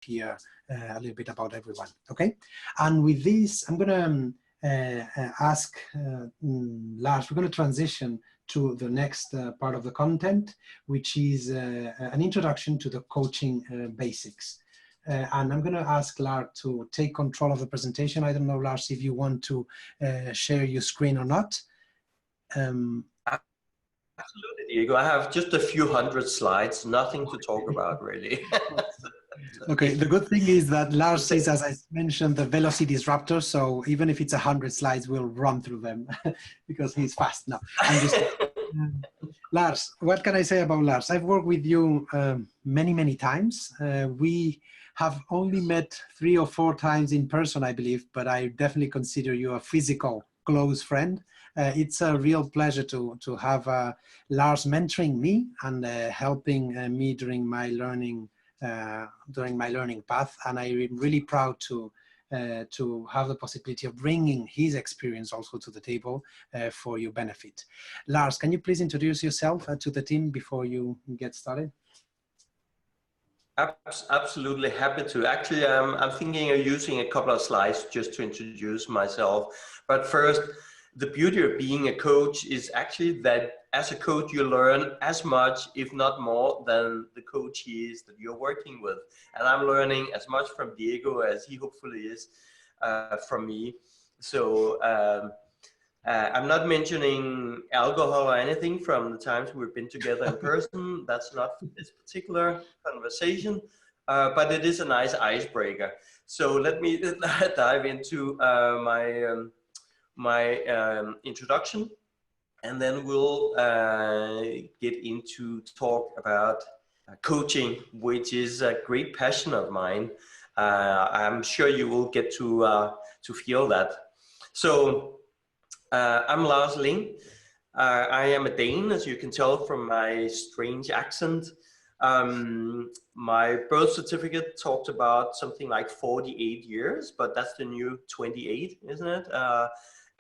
hear a little bit about everyone. Okay, and with this, I'm going to ask Lars. We're going to transition to the next part of the content, which is an introduction to the coaching basics. And I'm going to ask Lars to take control of the presentation. I don't know, Lars, if you want to share your screen or not. Absolutely, Diego. I have just a few hundred slides, nothing to talk about, really. Okay, the good thing is that Lars is, as I mentioned, the velocity disruptor, so even if it's 100 slides, we'll run through them because he's fast now. I'm just, Lars, what can I say about Lars? I've worked with you many times. We have only met 3 or 4 times in person, I believe, but I definitely consider you a physical close friend. It's a real pleasure to have Lars mentoring me and helping me during my learning path, and I'm really proud to have the possibility of bringing his experience also to the table for your benefit. Lars, can you please introduce yourself to the team before you get started? Absolutely, happy to. Actually, I'm thinking of using a couple of slides just to introduce myself. But first, the beauty of being a coach is actually that as a coach, you learn as much, if not more, than the coach is that you're working with. And I'm learning as much from Diego as he hopefully is from me. So I'm not mentioning alcohol or anything from the times we've been together in person. That's not for this particular conversation, but it is a nice icebreaker. So let me dive into my introduction, and then we'll get into talk about coaching, which is a great passion of mine. I'm sure you will get to feel that. So I'm Lars Lin. I am a Dane, as you can tell from my strange accent. My birth certificate talked about something like 48 years, but that's the new 28, isn't it?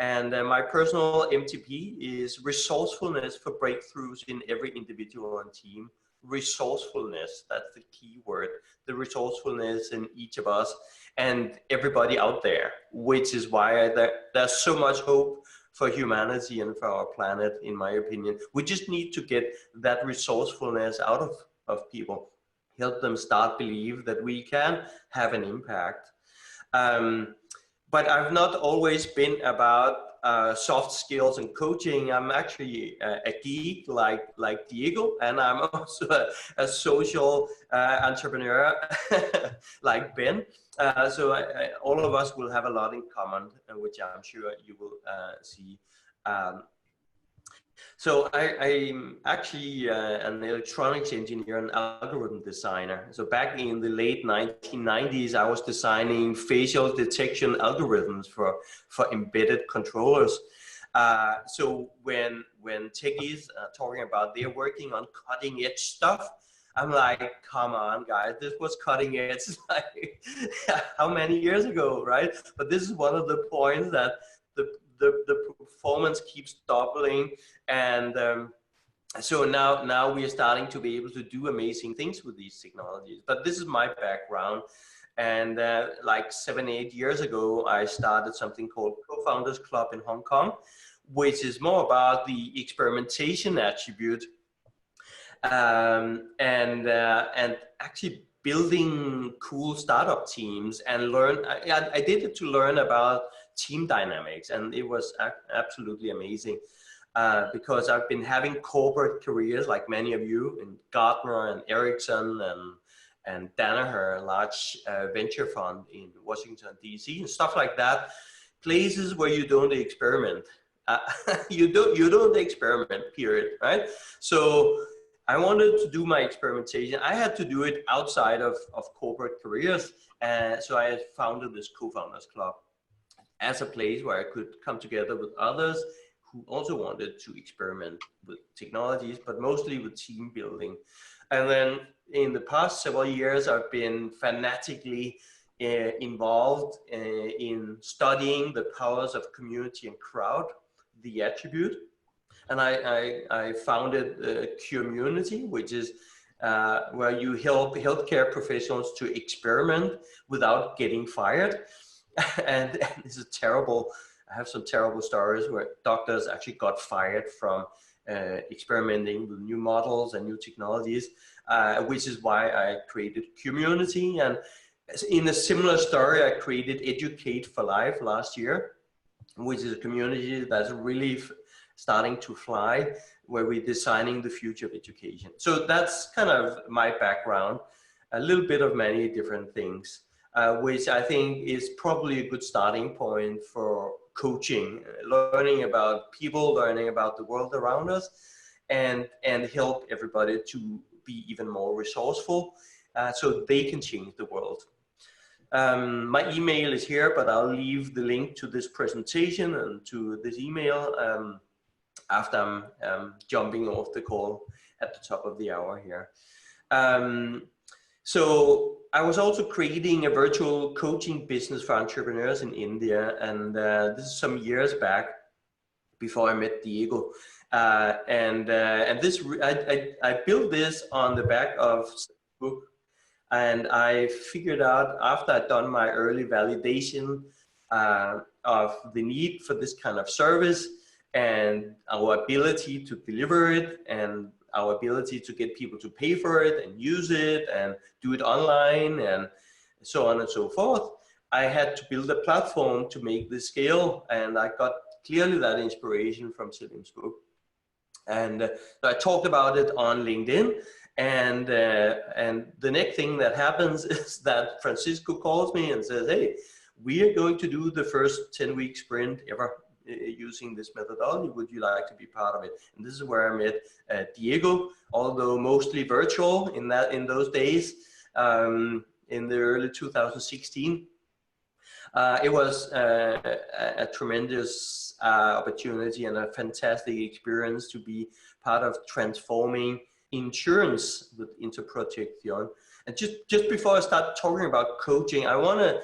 And my personal MTP is resourcefulness for breakthroughs in every individual and team. Resourcefulness, that's the key word. The resourcefulness in each of us and everybody out there, which is why there's so much hope for humanity and for our planet, in my opinion. We just need to get that resourcefulness out of people, help them start believe that we can have an impact. But I've not always been about soft skills and coaching. I'm actually a geek like Diego, and I'm also a social entrepreneur like Ben. So all of us will have a lot in common, which I'm sure you will see. So I'm actually an electronics engineer and algorithm designer. So back in the late 1990s, I was designing facial detection algorithms for embedded controllers. So when techies are talking about they're working on cutting edge stuff, I'm like, come on, guys, this was cutting edge like how many years ago, right? But this is one of the points that the performance keeps doubling, and so now we are starting to be able to do amazing things with these technologies. But this is my background, and like 7-8 years ago, I started something called Co-Founders Club in Hong Kong, which is more about the experimentation attribute. And actually building cool startup teams and learn. I did it to learn about team dynamics, and it was absolutely amazing because I've been having corporate careers like many of you in Gartner and Ericsson and Danaher, a large venture fund in Washington, D.C. and stuff like that. Places where you don't experiment. You don't experiment, period, right? So I wanted to do my experimentation. I had to do it outside of corporate careers. So I founded this Co-Founders Club as a place where I could come together with others who also wanted to experiment with technologies, but mostly with team building. And then in the past several years, I've been fanatically involved in studying the powers of community and crowd, the attribute. And I founded Community, which is where you help healthcare professionals to experiment without getting fired. And this is terrible. I have some terrible stories where doctors actually got fired from experimenting with new models and new technologies, which is why I created Community. And in a similar story, I created Educate for Life last year, which is a community that's really starting to fly, where we're designing the future of education. So that's kind of my background, a little bit of many different things, which I think is probably a good starting point for coaching, learning about people, learning about the world around us, and help everybody to be even more resourceful so they can change the world. My email is here, but I'll leave the link to this presentation and to this email after I'm jumping off the call at the top of the hour here. So I was also creating a virtual coaching business for entrepreneurs in India, and this is some years back before I met Diego. And this I built this on the back of book. And I figured out, after I'd done my early validation of the need for this kind of service and our ability to deliver it and our ability to get people to pay for it and use it and do it online and so on and so forth, I had to build a platform to make this scale. And I got clearly that inspiration from Selim's book. And I talked about it on LinkedIn. And the next thing that happens is that Francisco calls me and says, hey, we are going to do the first 10-week sprint ever using this methodology. Would you like to be part of it? And this is where I met Diego, although mostly virtual in those days, in the early 2016. It was a tremendous opportunity and a fantastic experience to be part of transforming insurance with Interprotection. And just before I start talking about coaching, I want to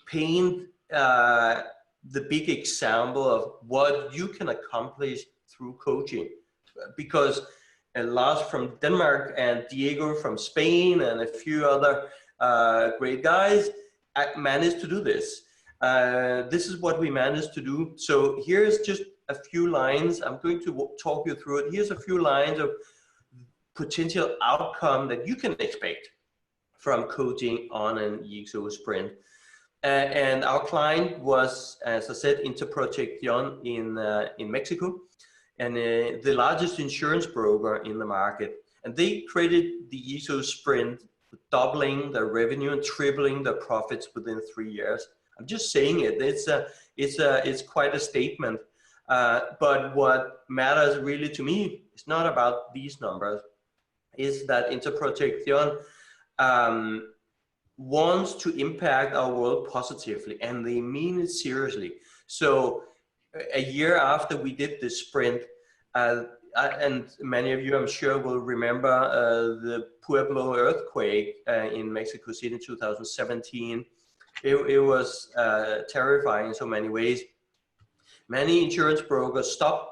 paint the big example of what you can accomplish through coaching, because Lars from Denmark and Diego from Spain and a few other great guys managed to do this. This is what we managed to do. So here's just a few lines. I'm going to talk you through it. Here's a few lines of potential outcome that you can expect from coaching on an ExO sprint. And our client was, as I said, Interprotection in Mexico, and the largest insurance broker in the market. And they created the ExO sprint, doubling their revenue and tripling their profits within 3 years. I'm just saying it. It's quite a statement. But what matters really to me is not about these numbers. Is that Interprotection wants to impact our world positively, and they mean it seriously. So a year after we did this sprint, and many of you I'm sure will remember the Pueblo earthquake in Mexico City in 2017. It was terrifying in so many ways. Many insurance brokers stopped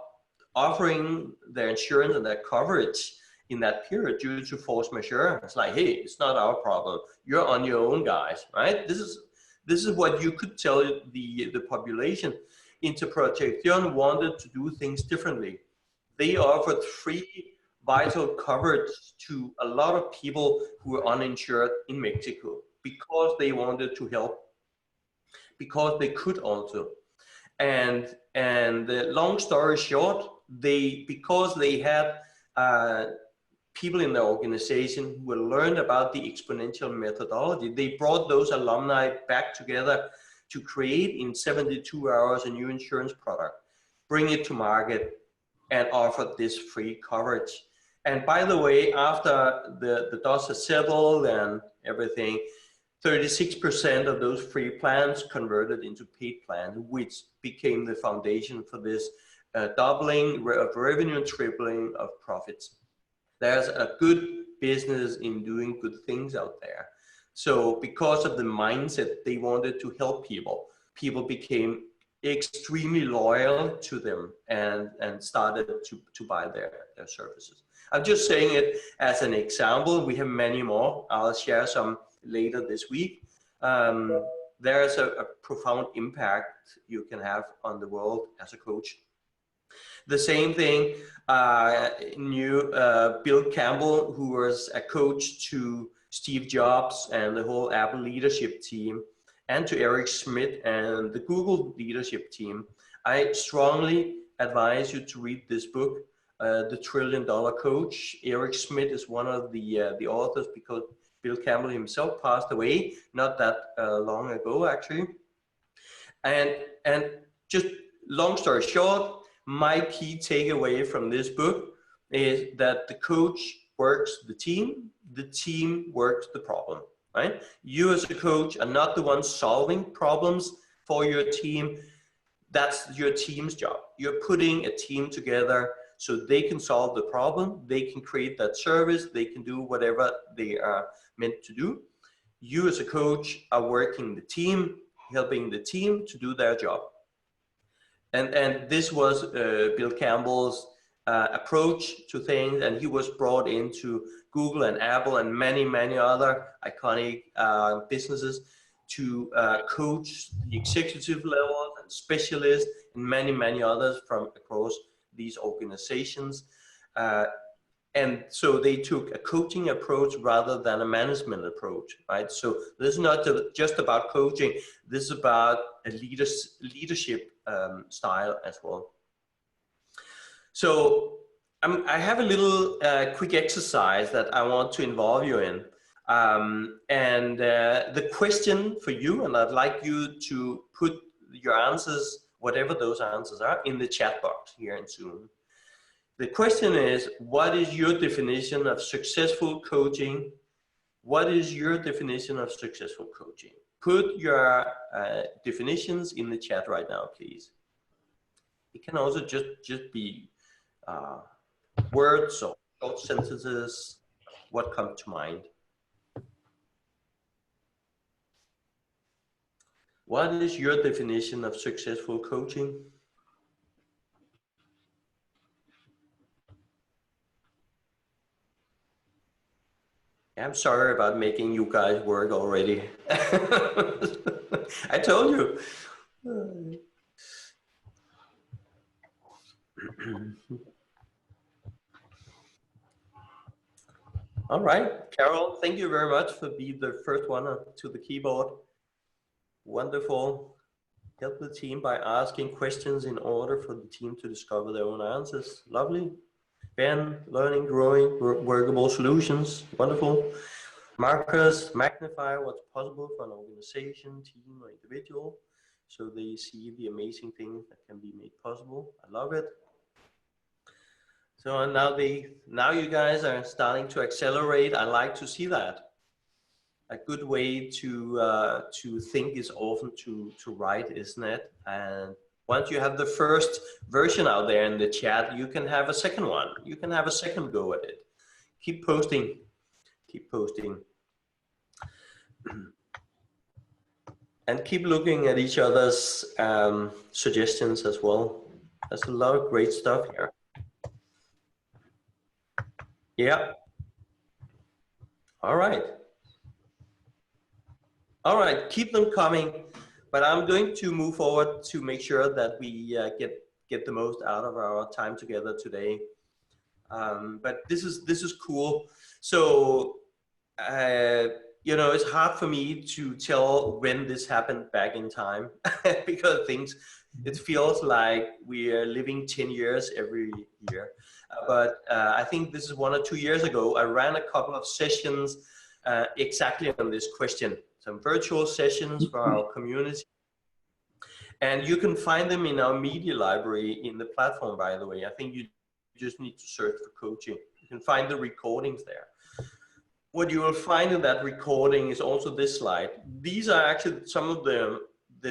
offering their insurance and their coverage in that period due to force majeure. It's like, hey, it's not our problem. You're on your own, guys, right? This is what you could tell the population. Interprotection wanted to do things differently. They offered free vital coverage to a lot of people who were uninsured in Mexico because they wanted to help, because they could also. And the long story short, because they had people in the organization who had learned about the exponential methodology, they brought those alumni back together to create in 72 hours a new insurance product, bring it to market, and offer this free coverage. And by the way, after the dust has settled and everything, 36% of those free plans converted into paid plans, which became the foundation for this doubling of revenue and tripling of profits. There's a good business in doing good things out there. So because of the mindset, they wanted to help people. People became extremely loyal to them and started to buy their services. I'm just saying it as an example. We have many more. I'll share some later this week. There's a profound impact you can have on the world as a coach. The same thing, Bill Campbell, who was a coach to Steve Jobs and the whole Apple leadership team, and to Eric Schmidt and the Google leadership team. I strongly advise you to read this book, The $1 Trillion Coach. Eric Schmidt is one of the authors, because Bill Campbell himself passed away not that long ago, actually. And just long story short, my key takeaway from this book is that the coach works the team works the problem, right? You as a coach are not the one solving problems for your team. That's your team's job. You're putting a team together so they can solve the problem, they can create that service, they can do whatever they are meant to do. You as a coach are working the team, helping the team to do their job. And this was Bill Campbell's approach to things, and he was brought into Google and Apple and many other iconic businesses to coach the executive level and specialists and many others from across these organizations. And so they took a coaching approach rather than a management approach, right? So this is not just about coaching, this is about a leadership style as well. So I have a little quick exercise that I want to involve you in. The question for you, and I'd like you to put your answers, whatever those answers are, in the chat box here in Zoom. The question is, what is your definition of successful coaching? What is your definition of successful coaching? Put your definitions in the chat right now, please. It can also just be words or short sentences, what comes to mind. What is your definition of successful coaching? I'm sorry about making you guys work already. I told you. All right, Carol, thank you very much for being the first one to the keyboard. Wonderful. Help the team by asking questions in order for the team to discover their own answers. Lovely. Ben, learning, growing, workable solutions. Wonderful. Marcus, magnify what's possible for an organization, team, or individual, so they see the amazing things that can be made possible. I love it. So now you guys are starting to accelerate. I like to see that. A good way to think is often to write, isn't it? And once you have the first version out there in the chat, you can have a second one. You can have a second go at it. Keep posting. Keep posting. And keep looking at each other's suggestions as well. There's a lot of great stuff here. Yeah. All right. All right, keep them coming. But I'm going to move forward to make sure that we get the most out of our time together today. But this is cool. So you know, it's hard for me to tell when this happened back in time because it feels like we are living 10 years every year. But I think this is 1 or 2 years ago, I ran a couple of sessions exactly on this question. Some virtual sessions for our community. And you can find them in our media library in the platform, by the way. I think you just need to search for coaching. You can find the recordings there. What you will find in that recording is also this slide. These are actually some of the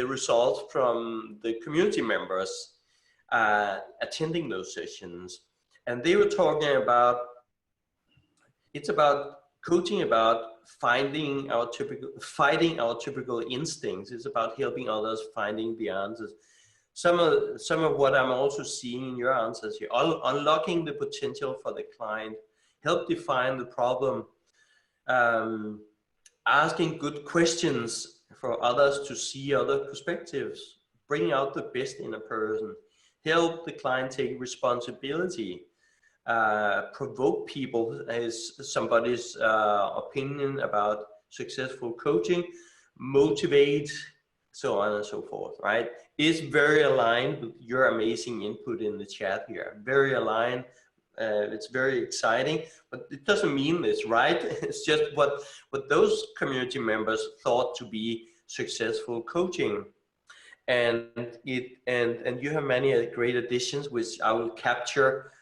results from the community members attending those sessions. And they were talking about, it's about coaching about fighting our typical instincts. It's about helping others finding the answers. some of what I'm also seeing in your answers here, unlocking the potential for the client, help define the problem, asking good questions for others to see other perspectives, bring out the best in a person, help the client take responsibility, provoke people as somebody's opinion about successful coaching, motivate, so on and so forth, right? Is very aligned with your amazing input in the chat here. Very aligned. It's very exciting, but it doesn't mean this, right? It's just what those community members thought to be successful coaching. And you have many great additions, which I will capture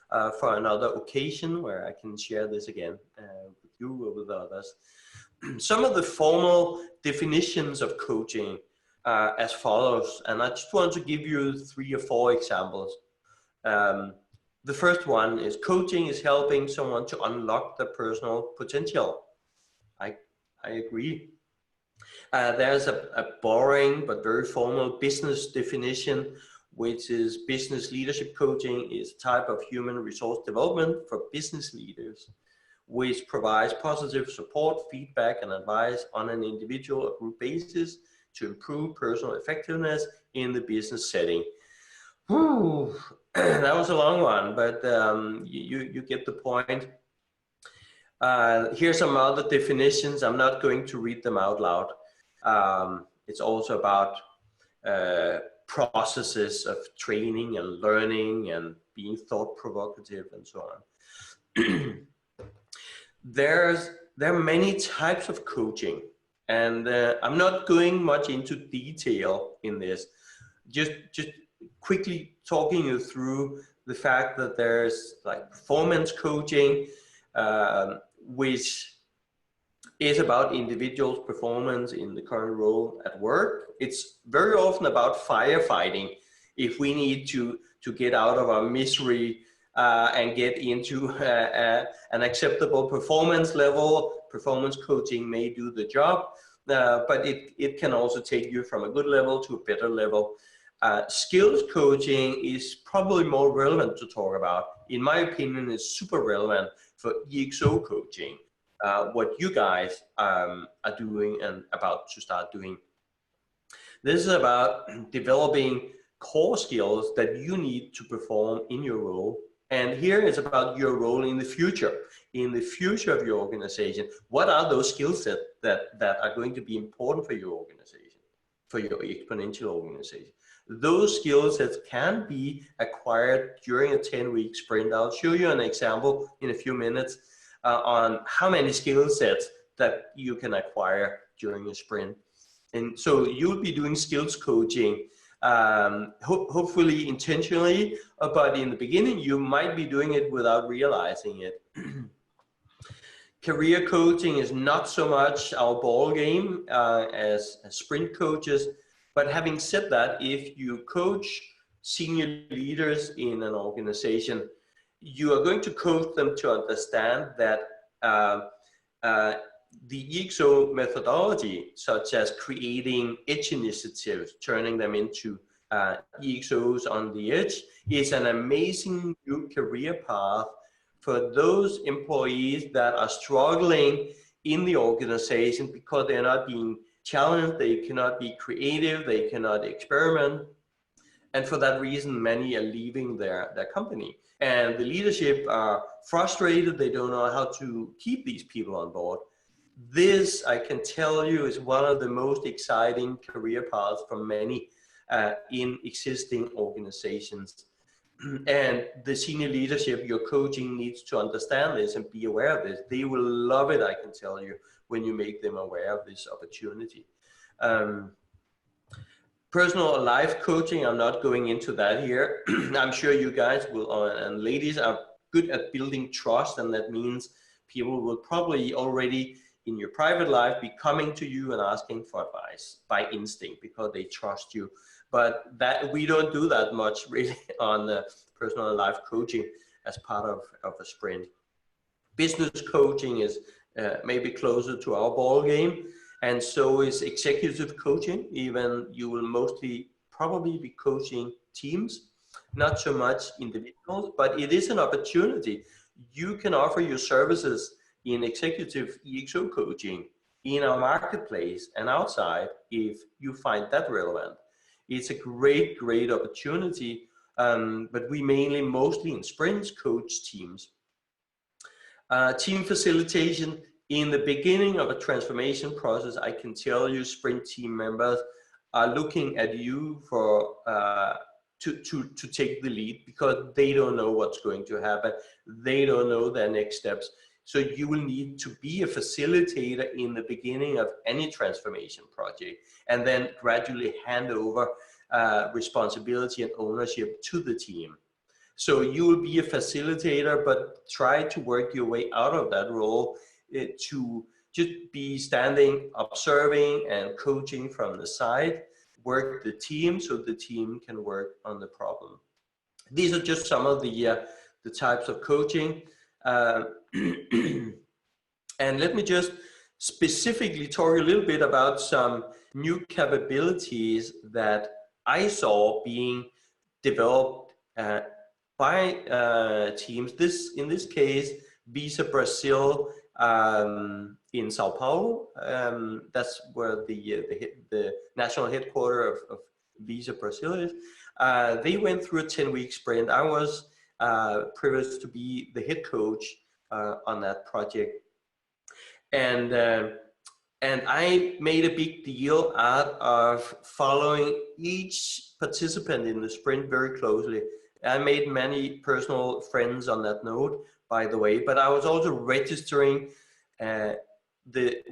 for another occasion where I can share this again with you or with others. Some of the formal definitions of coaching as follows, and I just want to give you 3 or 4 examples. The first one is coaching is helping someone to unlock their personal potential. I agree. There's a boring but very formal business definition, which is business leadership coaching is a type of human resource development for business leaders, which provides positive support, feedback, and advice on an individual or group basis to improve personal effectiveness in the business setting. Whew, that was a long one, but you get the point. Here's some other definitions. I'm not going to read them out loud. It's also about processes of training and learning and being thought provocative and so on. There are many types of coaching, and I'm not going much into detail in this. Just quickly talking you through the fact that there's like performance coaching, which is about individuals' performance in the current role at work. It's very often about firefighting. If we need to get out of our misery and get into an acceptable performance level, performance coaching may do the job, but it can also take you from a good level to a better level. Skills coaching is probably more relevant to talk about. In my opinion, it's super relevant for ExO coaching. What you guys are doing and about to start doing. This is about developing core skills that you need to perform in your role. And here it's about your role in the future of your organization. What are those skill sets that are going to be important for your organization, for your exponential organization? Those skill sets can be acquired during a 10-week sprint. I'll show you an example in a few minutes on how many skill sets that you can acquire during a sprint. And so you'll be doing skills coaching, hopefully intentionally, but in the beginning you might be doing it without realizing it. Career coaching is not so much our ball game as sprint coaches, but having said that, if you coach senior leaders in an organization, you are going to coach them to understand that the ExO methodology, such as creating edge initiatives, turning them into ExOs on the edge, is an amazing new career path for those employees that are struggling in the organization because they're not being challenged, they cannot be creative, they cannot experiment. And for that reason, many are leaving their company. And the leadership are frustrated, they don't know how to keep these people on board. This, I can tell you, is one of the most exciting career paths for many in existing organizations. And the senior leadership you're coaching needs to understand this and be aware of this. They will love it, I can tell you, when you make them aware of this opportunity. Personal life coaching, I'm not going into that here. I'm sure you guys will, and ladies are good at building trust, and that means people will probably already in your private life be coming to you and asking for advice by instinct because they trust you. But that we don't do that much really on the personal life coaching as part of a sprint. Business coaching is maybe closer to our ball game, and so is executive coaching. Even you will mostly probably be coaching teams, not so much individuals, but it is an opportunity. You can offer your services in executive EXO coaching in our marketplace and outside if you find that relevant. It's a great, great opportunity, but we mostly in sprints coach teams. Team facilitation in the beginning of a transformation process, I can tell you sprint team members are looking at you for to take the lead, because they don't know what's going to happen. They don't know their next steps. So you will need to be a facilitator in the beginning of any transformation project, and then gradually hand over responsibility and ownership to the team. So you will be a facilitator, but try to work your way out of that role to just be standing, observing and coaching from the side, work the team so the team can work on the problem. These are just some of the types of coaching. And let me just specifically talk a little bit about some new capabilities that I saw being developed by teams. In this case, Visa Brazil in Sao Paulo. That's where the national headquarters of Visa Brazil is. They went through a 10-week sprint. I was privileged to be the head coach on that project, and I made a big deal out of following each participant in the sprint very closely. I made many personal friends on that note, by the way, but I was also registering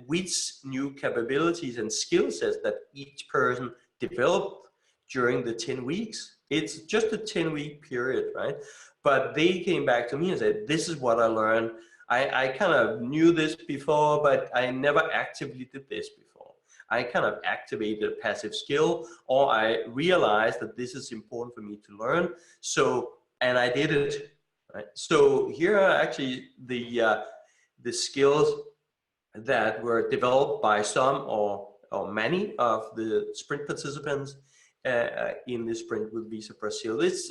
which new capabilities and skill sets that each person developed during the 10 weeks. It's just a 10-week period, right? But they came back to me and said, this is what I learned. I kind of knew this before, but I never actively did this before. I kind of activated a passive skill, or I realized that this is important for me to learn. So, and I did it. Right? So here are actually the skills that were developed by some or many of the sprint participants in the sprint with Visa Brazil. It's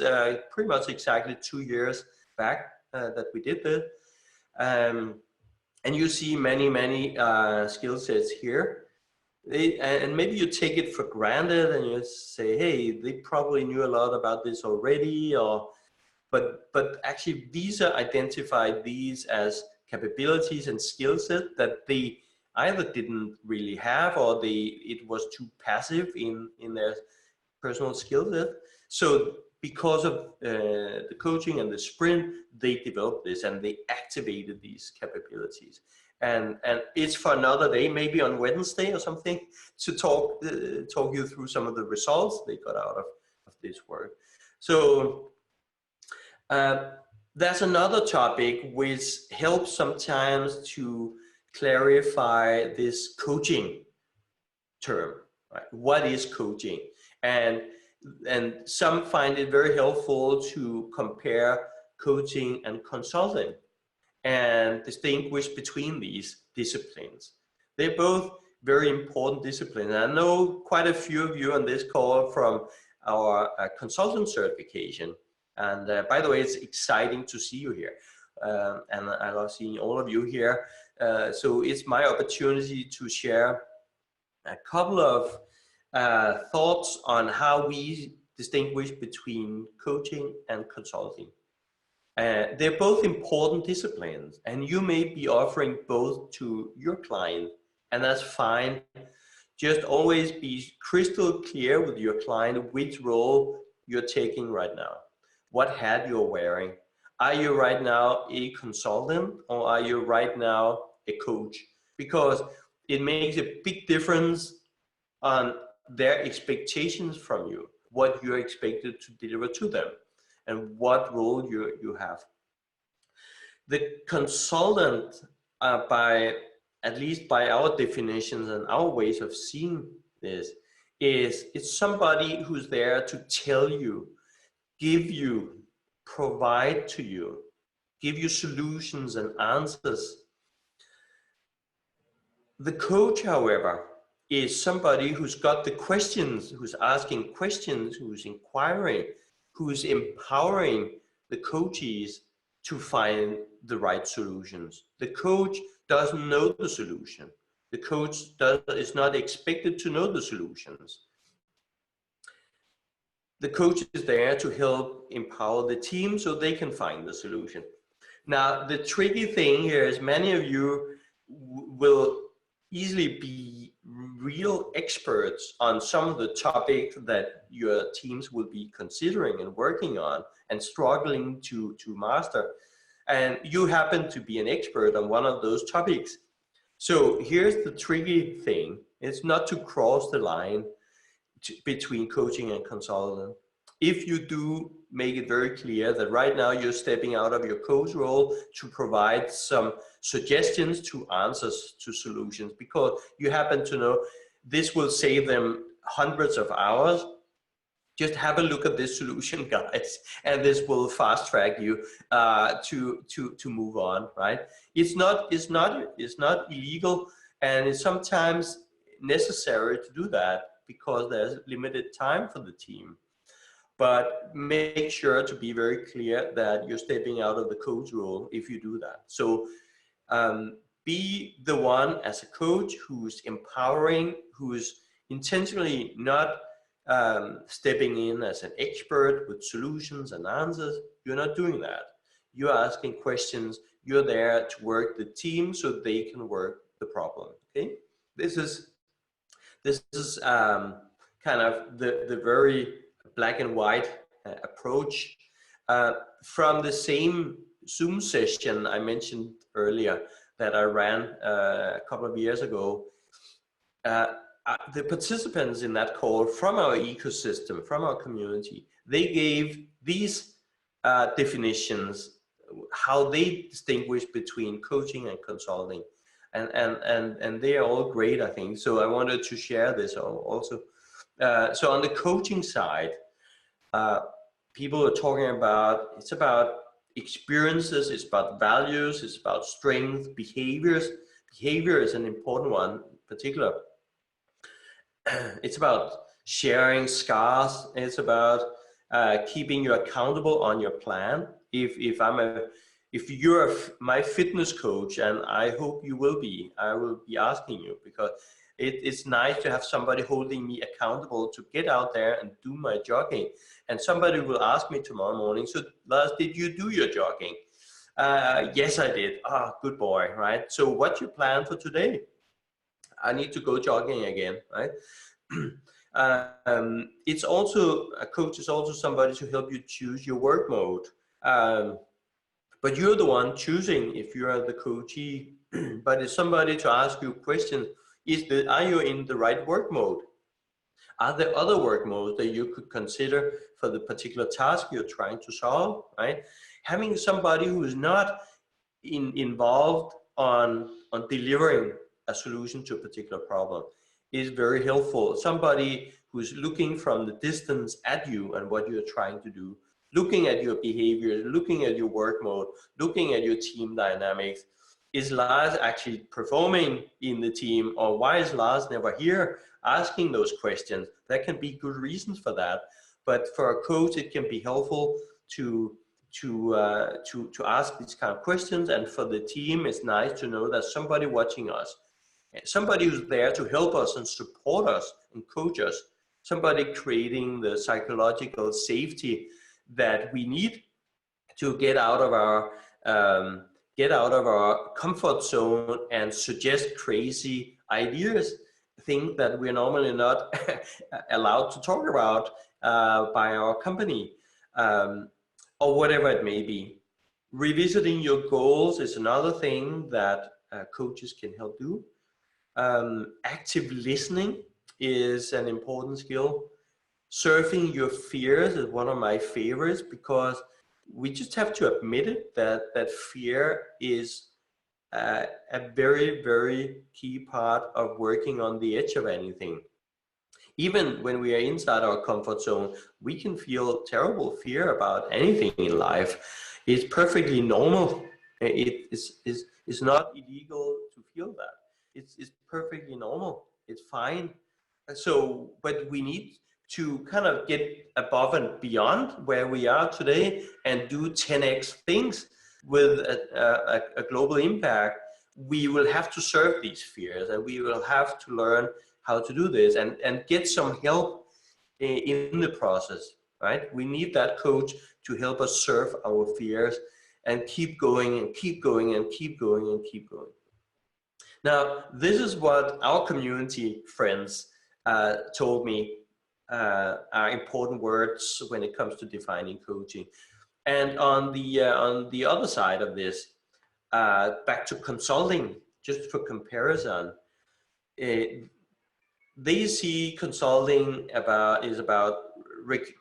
pretty much exactly 2 years back that we did this. And you see many skill sets here. And maybe you take it for granted and you say, hey, they probably knew a lot about this already, but actually Visa identified these as capabilities and skill set that they either didn't really have, or it was too passive in their personal skill set. So because of the coaching and the sprint, they developed this and they activated these capabilities. And it's for another day, maybe on Wednesday or something, to talk you through some of the results they got out of this work. So there's another topic which helps sometimes to clarify this coaching term, right? What is coaching? And some find it very helpful to compare coaching and consulting and distinguish between these disciplines. They're both very important disciplines. I know quite a few of you on this call from our consultant certification. And by the way, it's exciting to see you here. And I love seeing all of you here. So it's my opportunity to share a couple of thoughts on how we distinguish between coaching and consulting. They're both important disciplines, and you may be offering both to your client, and that's fine. Just always be crystal clear with your client which role you're taking right now, what hat you're wearing. Are you right now a consultant, or are you right now a coach? Because it makes a big difference on their expectations from you, what you're expected to deliver to them, and what role you have. The consultant, at least by our definitions and our ways of seeing this, it's somebody who's there to tell you, give you, provide to you, give you solutions and answers. The coach, however, is somebody who's got the questions, who's asking questions, who's inquiring, who's empowering the coaches to find the right solutions. The coach doesn't know the solution. The coach is not expected to know the solutions. The coach is there to help empower the team so they can find the solution. Now, the tricky thing here is many of you will easily be real experts on some of the topics that your teams will be considering and working on and struggling to master. And you happen to be an expert on one of those topics. So here's the tricky thing. It's not to cross the line between coaching and consultant. If you do make it very clear that right now you're stepping out of your coach role to provide some suggestions to answers to solutions, because you happen to know this will save them hundreds of hours, just have a look at this solution, guys, and this will fast track you to move on, right? It's not illegal, and it's sometimes necessary to do that because there's limited time for the team. But make sure to be very clear that you're stepping out of the coach role if you do that. So be the one as a coach who's empowering, who's intentionally not stepping in as an expert with solutions and answers. You're not doing that. You're asking questions. You're there to work the team so they can work the problem. Okay, this is kind of the very black and white approach. From the same Zoom session I mentioned earlier that I ran a couple of years ago, the participants in that call from our ecosystem, from our community, they gave these definitions, how they distinguish between coaching and consulting. And they are all great, I think. So I wanted to share this also. So on the coaching side, people are talking about, it's about experiences, it's about values, it's about strengths, behaviors. Behavior is an important one in particular. It's about sharing scars. It's about keeping you accountable on your plan. If you're my fitness coach, and I hope you will be, I will be asking you, because it's nice to have somebody holding me accountable to get out there and do my jogging. And somebody will ask me tomorrow morning, so Lars, did you do your jogging? Yes, I did. Ah, good boy, right? So what's your plan for today? I need to go jogging again, right? It's also, a coach is also somebody to help you choose your work mode. But you're the one choosing if you are the coachee. But it's somebody to ask you a question. Are you in the right work mode? Are there other work modes that you could consider for the particular task you're trying to solve, right? Having somebody who is not involved on delivering a solution to a particular problem is very helpful. Somebody who's looking from the distance at you and what you're trying to do, looking at your behavior, looking at your work mode, looking at your team dynamics. Is Lars actually performing in the team, or why is Lars never here? Asking those questions. There can be good reasons for that, but for a coach, it can be helpful to ask these kind of questions. And for the team, it's nice to know that somebody watching us, somebody who's there to help us and support us and coach us, somebody creating the psychological safety that we need to get out of our comfort zone and suggest crazy ideas, things that we're normally not allowed to talk about by our company, or whatever it may be. Revisiting your goals is another thing that coaches can help do. Active listening is an important skill. Surfing your fears is one of my favorites, because we just have to admit it, that fear is a very, very key part of working on the edge of anything. Even when we are inside our comfort zone, we can feel terrible fear about anything in life. It's perfectly normal. It's not illegal to feel that. It's perfectly normal. It's fine. So, but we need to kind of get above and beyond where we are today and do 10x things with a global impact. We will have to serve these fears, and we will have to learn how to do this and get some help in the process, right? We need that coach to help us serve our fears and keep going and keep going and keep going and keep going. Now, this is what our community friends told me are important words when it comes to defining coaching. And on the other side of this, back to consulting, just for comparison, they see consulting is about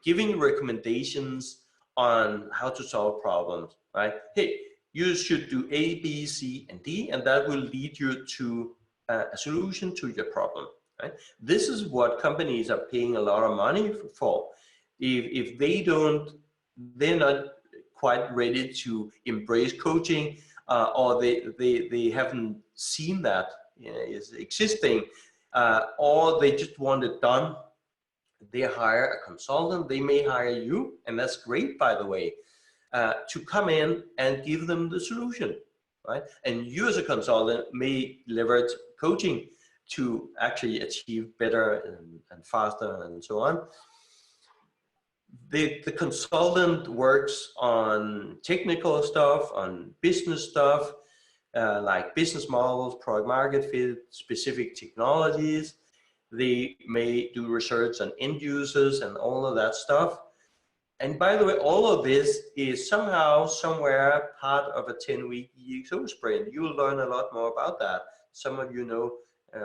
giving recommendations on how to solve problems, right? Hey, you should do A, B, C, and D, and that will lead you to a solution to your problem, right? This is what companies are paying a lot of money for. If they don't, they're not quite ready to embrace coaching, or they haven't seen that is existing, or they just want it done, they hire a consultant. They may hire you, and that's great, by the way, to come in and give them the solution, right? And you as a consultant may leverage coaching to actually achieve better and faster and so on. The consultant works on technical stuff, on business stuff, like business models, product market fit, specific technologies. They may do research on end users and all of that stuff. And by the way, all of this is somehow, somewhere part of a 10-week ExO sprint. You will learn a lot more about that. Some of you know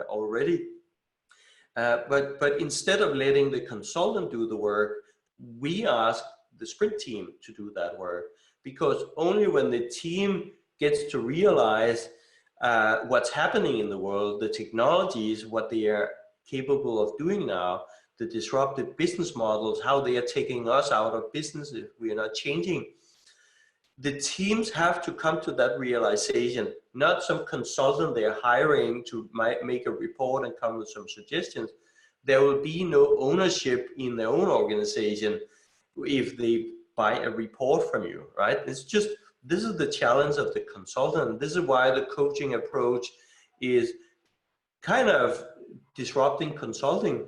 already. But instead of letting the consultant do the work, we ask the sprint team to do that work, because only when the team gets to realize what's happening in the world, the technologies, what they are capable of doing now, the disruptive business models, how they are taking us out of business if we are not changing. The teams have to come to that realization, not some consultant they're hiring to make a report and come with some suggestions. There will be no ownership in their own organization if they buy a report from you, right? It's just, this is the challenge of the consultant. This is why the coaching approach is kind of disrupting consulting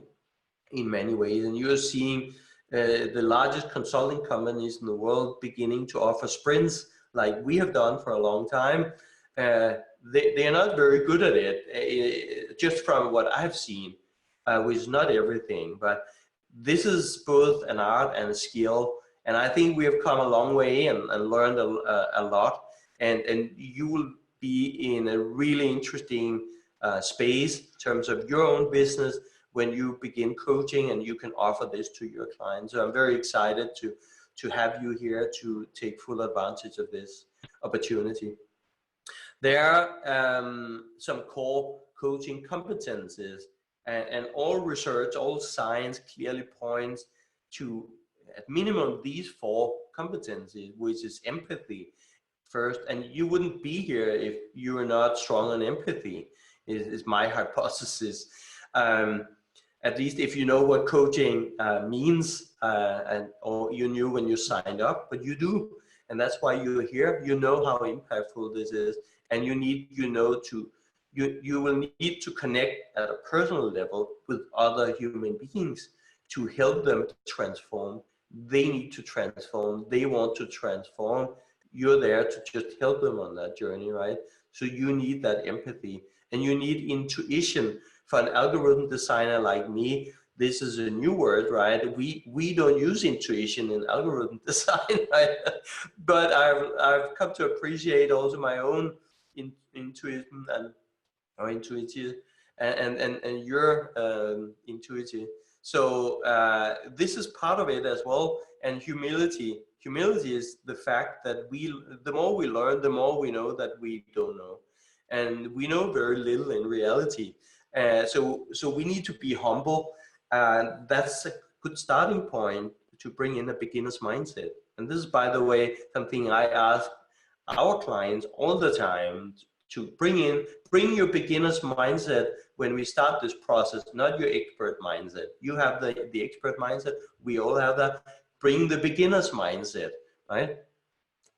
in many ways. And you're seeing the largest consulting companies in the world beginning to offer sprints like we have done for a long time. They are not very good at it, just from what I've seen, which is not everything. But this is both an art and a skill. And I think we have come a long way and learned a lot. And you will be in a really interesting space in terms of your own business when you begin coaching and you can offer this to your clients. So I'm very excited to have you here to take full advantage of this opportunity. There are some core coaching competences, and all research, all science clearly points to at minimum these 4 competencies, which is empathy first. And you wouldn't be here if you are not strong on empathy, is my hypothesis. At least if you know what coaching means, or you knew when you signed up, but you do, and that's why you're here. You know how impactful this is, and you will need to connect at a personal level with other human beings to help them transform. They need to transform. They want to transform. You're there to just help them on that journey, right? So you need that empathy, and you need intuition. For an algorithm designer like me, this is a new word, right? We don't use intuition in algorithm design, right? But I've come to appreciate also my own intuition or intuitive and your intuitive. So this is part of it as well. And humility. Humility is the fact that the more we learn, the more we know that we don't know, and we know very little in reality. So we need to be humble, and that's a good starting point to bring in a beginner's mindset. And this is, by the way, something I ask our clients all the time to bring your beginner's mindset when we start this process, not your expert mindset. You have the expert mindset, we all have that. Bring the beginner's mindset, right?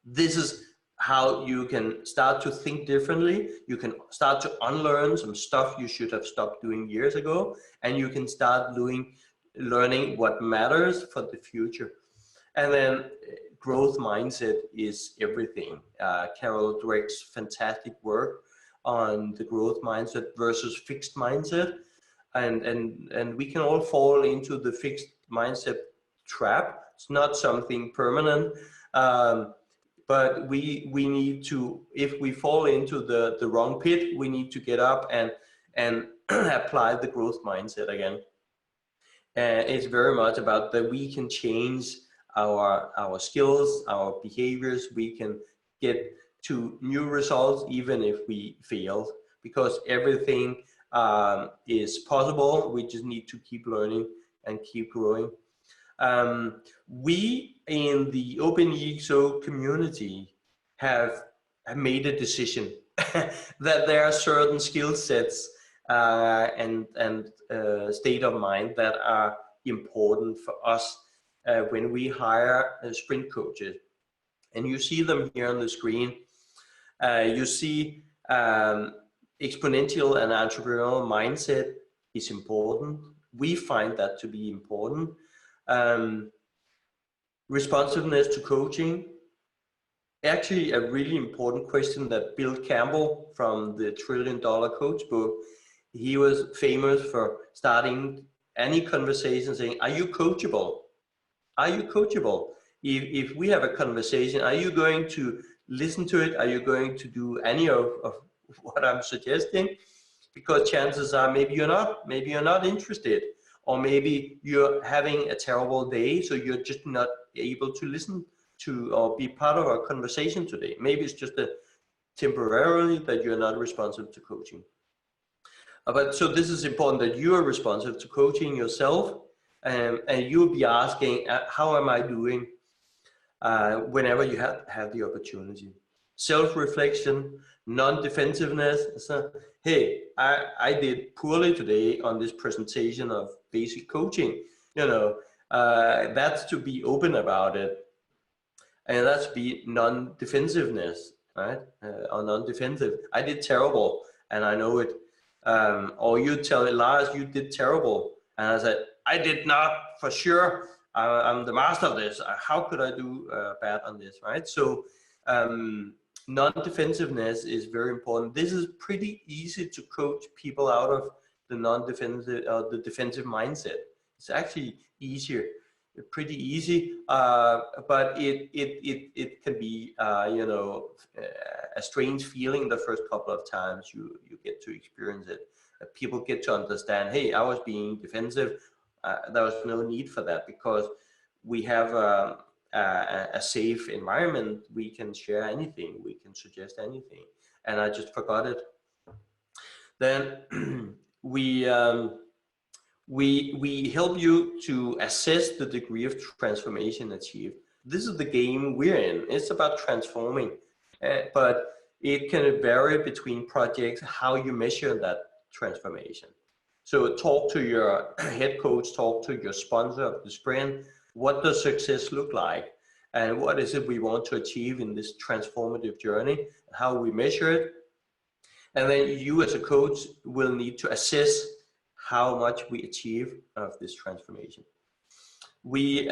This is how you can start to think differently. You can start to unlearn some stuff you should have stopped doing years ago, and you can start learning what matters for the future. And then growth mindset is everything. Carol Dweck's fantastic work on the growth mindset versus fixed mindset. And we can all fall into the fixed mindset trap. It's not something permanent. But we need to, if we fall into the wrong pit, we need to get up and apply the growth mindset again. And it's very much about that we can change our skills, our behaviors. We can get to new results even if we failed, because everything is possible. We just need to keep learning and keep growing. We in the Open EXO community have made a decision that there are certain skill sets and state of mind that are important for us when we hire sprint coaches. And you see them here on the screen. You see exponential and entrepreneurial mindset is important. We find that to be important. Responsiveness to coaching. Actually, a really important question that Bill Campbell from the $1 Trillion Coach book, he was famous for starting any conversation saying, are you coachable? Are you coachable? If we have a conversation, are you going to listen to it? Are you going to do any of what I'm suggesting? Because chances are maybe you're not interested. Or maybe you're having a terrible day, so you're just not able to listen to or be part of our conversation today. Maybe it's just temporarily that you're not responsive to coaching. But so this is important that you are responsive to coaching yourself, and you'll be asking, how am I doing whenever you have the opportunity. Self-reflection, non-defensiveness. So, hey, I did poorly today on this presentation of basic coaching. That's to be open about it. And that's be non-defensiveness, right? Or non-defensive. I did terrible, and I know it. Or you tell it, Lars, you did terrible. And I said, I did not, for sure. I'm the master of this. How could I do bad on this, right? So non-defensiveness is very important. This is pretty easy to coach people out of the non-defensive, the defensive mindset. It's actually easier, pretty easy, but it can be, a strange feeling the first couple of times you get to experience it. People get to understand, hey, I was being defensive. There was no need for that because we have a safe environment. We can share anything. We can suggest anything. And I just forgot it. Then we help you to assess the degree of transformation achieved. This is the game we're in. It's about transforming, but it can vary between projects, how you measure that transformation. So talk to your head coach, talk to your sponsor of the sprint. What does success look like? And what is it we want to achieve in this transformative journey? How we measure it? And then you as a coach will need to assess how much we achieve of this transformation. We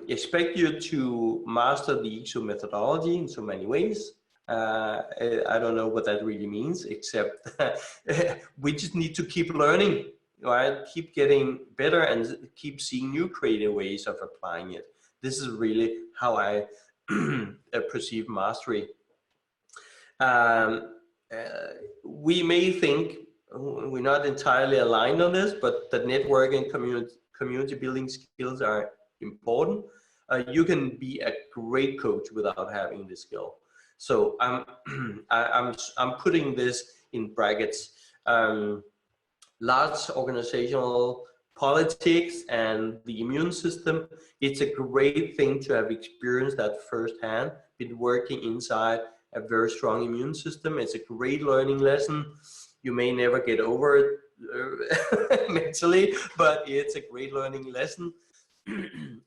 expect you to master the EXO methodology in so many ways. I don't know what that really means, except we just need to keep learning, right? Keep getting better and keep seeing new creative ways of applying it. This is really how I perceive mastery. We may think we're not entirely aligned on this, but the networking community building skills are important. You can be a great coach without having this skill. So I'm putting this in brackets. Large organizational politics and the immune system. It's a great thing to have experienced that firsthand, been working inside a very strong immune system. It's a great learning lesson. You may never get over it mentally, but it's a great learning lesson.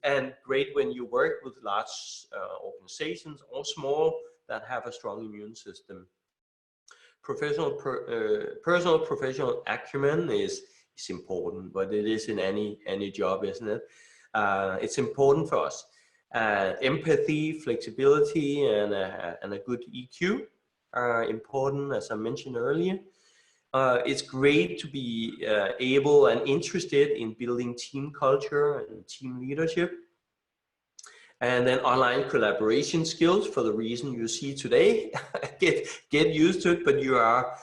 And great when you work with large organizations or small that have a strong immune system. Personal professional acumen is important, but it is in any job, isn't it? It's important for us. Empathy, flexibility, and a good EQ are important, as I mentioned earlier. It's great to be able and interested in building team culture and team leadership. And then online collaboration skills, for the reason you see today. get used to it, but you are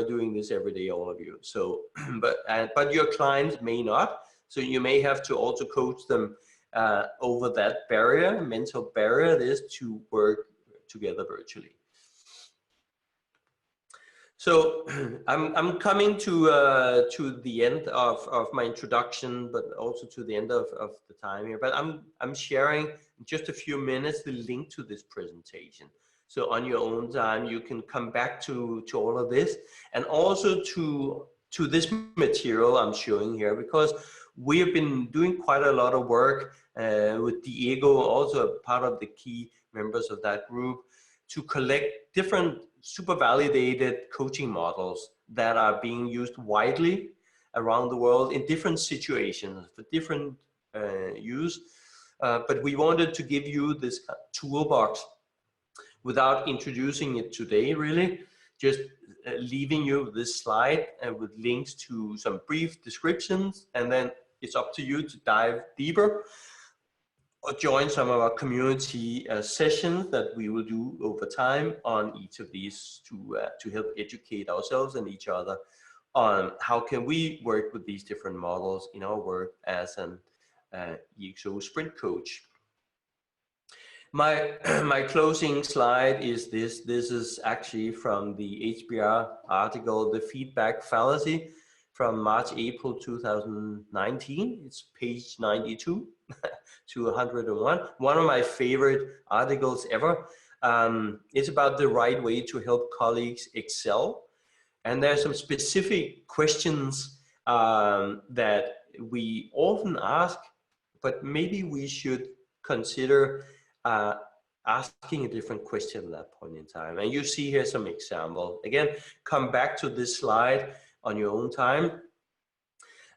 doing this every day, all of you. So, but your clients may not. So you may have to also coach them over that barrier, mental barrier it is to work together virtually. So I'm coming to the end of my introduction, but also to the end of the time here. But I'm sharing in just a few minutes the link to this presentation. So on your own time, you can come back to all of this, and also to this material I'm showing here, because we have been doing quite a lot of work with Diego, also a part of the key members of that group, to collect different super validated coaching models that are being used widely around the world in different situations for different use. But we wanted to give you this toolbox without introducing it today, really, just leaving you this slide with links to some brief descriptions, and then it's up to you to dive deeper or join some of our community sessions that we will do over time on each of these to help educate ourselves and each other on how can we work with these different models in our work as an ExO Sprint coach. My closing slide is this. This is actually from the HBR article, The Feedback Fallacy, from March, April 2019. It's page 92 to 101. One of my favorite articles ever. It's about the right way to help colleagues excel. And there are some specific questions that we often ask, but maybe we should consider asking a different question at that point in time. And you see here some examples. Again, come back to this slide on your own time.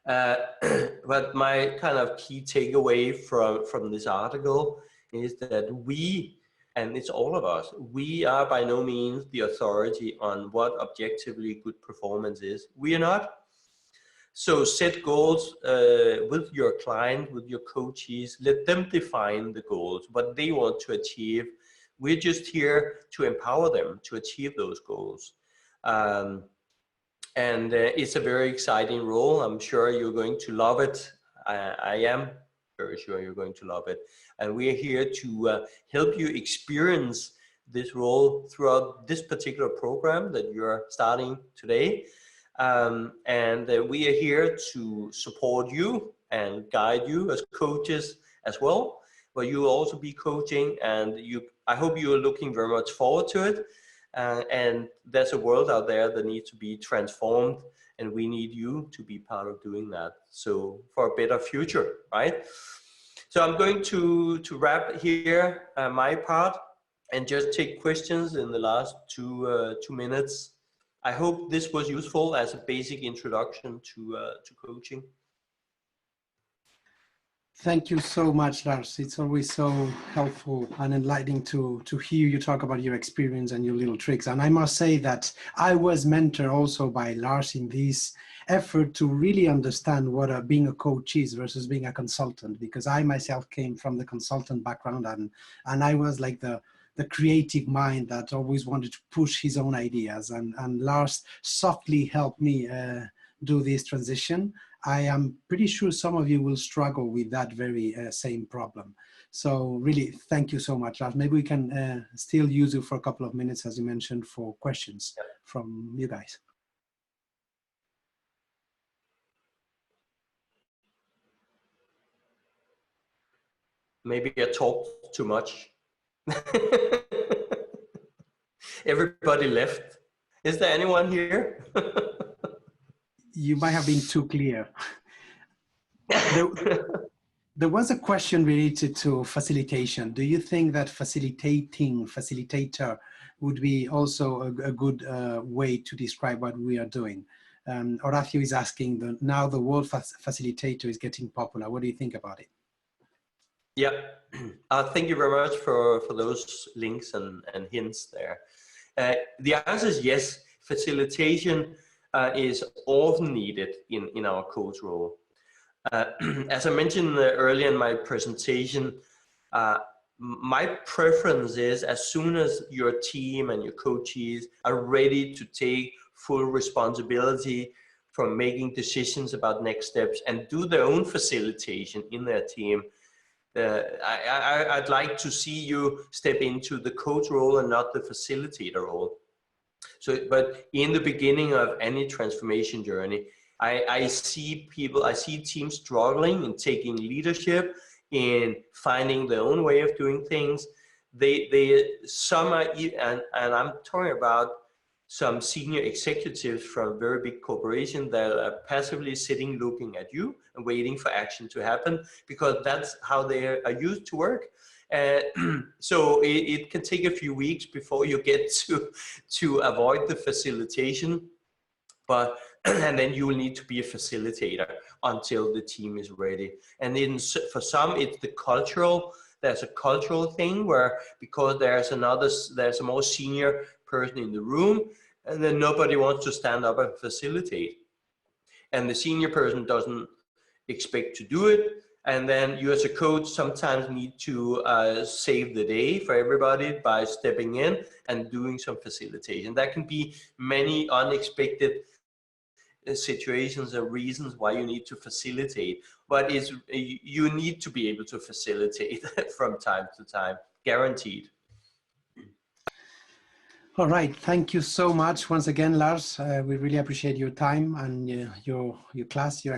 But my kind of key takeaway from this article is that we, and it's all of us, we are by no means the authority on what objectively good performance is. We are not. So set goals with your client, with your coaches, let them define the goals, what they want to achieve. We're just here to empower them to achieve those goals. And it's a very exciting role. I'm sure you're going to love it. I am very sure you're going to love it. And we are here to help you experience this role throughout this particular program that you're starting today. And we are here to support you and guide you as coaches as well. But you will also be coaching, and I hope you are looking very much forward to it. And there's a world out there that needs to be transformed, and we need you to be part of doing that. So for a better future, right? So I'm going to wrap here my part and just take questions in the last two minutes. I hope this was useful as a basic introduction to coaching. Thank you so much, Lars. It's always so helpful and enlightening to hear you talk about your experience and your little tricks. And I must say that I was mentored also by Lars in this effort to really understand what being a coach is versus being a consultant, because I myself came from the consultant background, and I was like the creative mind that always wanted to push his own ideas. And Lars softly helped me do this transition. I am pretty sure some of you will struggle with that very same problem. So really, thank you so much, Lars. Maybe we can still use you for a couple of minutes, as you mentioned, for questions from you guys. Maybe I talked too much. everybody left. Is there anyone here? You might have been too clear. There was a question related to facilitation. Do you think that facilitator would be also a good way to describe what we are doing? Horacio is asking, now the word facilitator is getting popular. What do you think about it? Yeah, thank you very much for those links and hints there. The answer is yes, facilitation is often needed in our coach role. As I mentioned earlier in my presentation, my preference is as soon as your team and your coaches are ready to take full responsibility for making decisions about next steps and do their own facilitation in their team, I'd like to see you step into the coach role and not the facilitator role. So, but in the beginning of any transformation journey, I see teams struggling in taking leadership, in finding their own way of doing things. Some are, and I'm talking about some senior executives from very big corporations that are passively sitting, looking at you and waiting for action to happen because that's how they are used to work. So it can take a few weeks before you get to avoid the facilitation, but and then you will need to be a facilitator until the team is ready. And then for some, it's there's a cultural thing where because there's a more senior person in the room, and then nobody wants to stand up and facilitate. And the senior person doesn't expect to do it. And then you as a coach sometimes need to save the day for everybody by stepping in and doing some facilitation. That can be many unexpected situations and reasons why you need to facilitate, but you need to be able to facilitate from time to time, guaranteed. All right, thank you so much once again, Lars. We really appreciate your time and your class, your